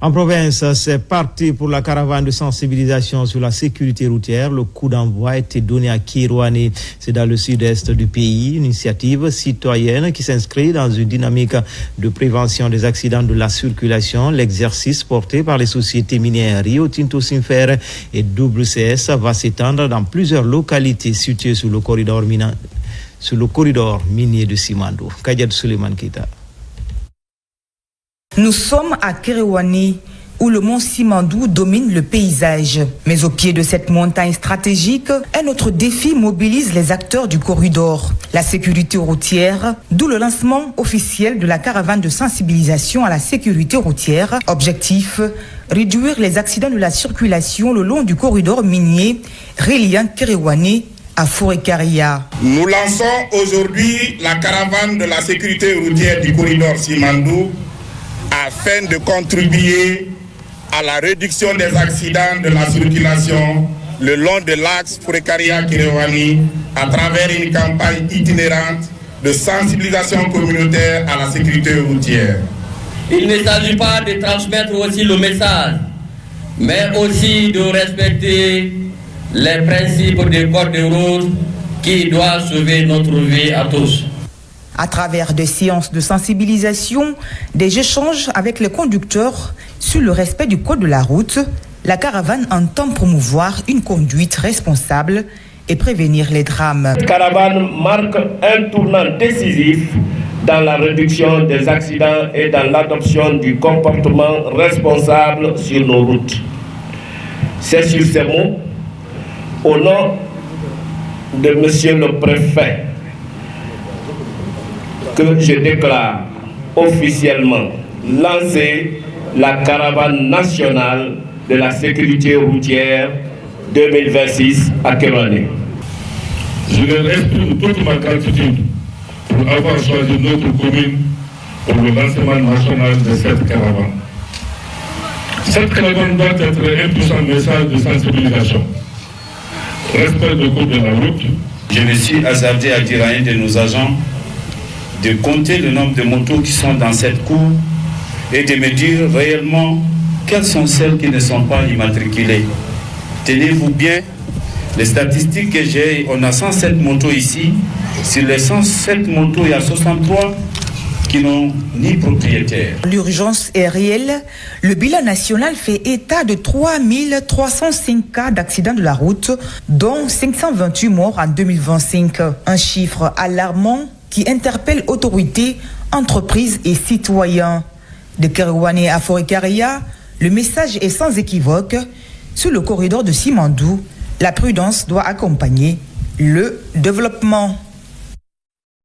En province, c'est parti pour la caravane de sensibilisation sur la sécurité routière. Le coup d'envoi a été donné à Kirouani, c'est dans le sud-est du pays. Une initiative citoyenne qui s'inscrit dans une dynamique de prévention des accidents de la circulation. L'exercice porté par les sociétés minières Rio Tinto Simfer et WCS va s'étendre dans plusieurs localités situées sur le corridor minier de Simandou. Kadiad Suleiman Kita. Nous sommes à Kirouani, où le mont Simandou domine le paysage. Mais au pied de cette montagne stratégique, un autre défi mobilise les acteurs du corridor, la sécurité routière, d'où le lancement officiel de la caravane de sensibilisation à la sécurité routière. Objectif, réduire les accidents de la circulation le long du corridor minier reliant Kirouani à Fouré-Caria. Nous lançons aujourd'hui la caravane de la sécurité routière du corridor Simandou afin de contribuer à la réduction des accidents de la circulation le long de l'axe Fouré-Caria-Kirouani à travers une campagne itinérante de sensibilisation communautaire à la sécurité routière. Il ne s'agit pas de transmettre aussi le message, mais aussi de respecter les principes du code de route qui doit sauver notre vie à tous. À travers des séances de sensibilisation, des échanges avec les conducteurs sur le respect du code de la route, la caravane entend promouvoir une conduite responsable et prévenir les drames. Cette caravane marque un tournant décisif dans la réduction des accidents et dans l'adoption du comportement responsable sur nos routes. C'est sur ces mots, au nom de Monsieur le Préfet, que je déclare officiellement lancer la caravane nationale de la sécurité routière 2026 à Kirouani. Je leur exprime toute ma gratitude pour avoir choisi notre commune pour le lancement national de cette caravane. Cette caravane doit être un puissant message de sensibilisation. Respect du code de la route. Je me suis hasardé à dire à un de nos agents de compter le nombre de motos qui sont dans cette cour et de me dire réellement quelles sont celles qui ne sont pas immatriculées. Tenez-vous bien, les statistiques que j'ai, on a 107 motos ici. Sur les 107 motos, il y a 63 qui n'ont ni propriétaire. L'urgence est réelle. Le bilan national fait état de 3305 cas d'accidents de la route, dont 528 morts en 2025. Un chiffre alarmant qui interpelle autorités, entreprises et citoyens. De Kirouani à Fouré-Caria, le message est sans équivoque. Sur le corridor de Simandou, la prudence doit accompagner le développement.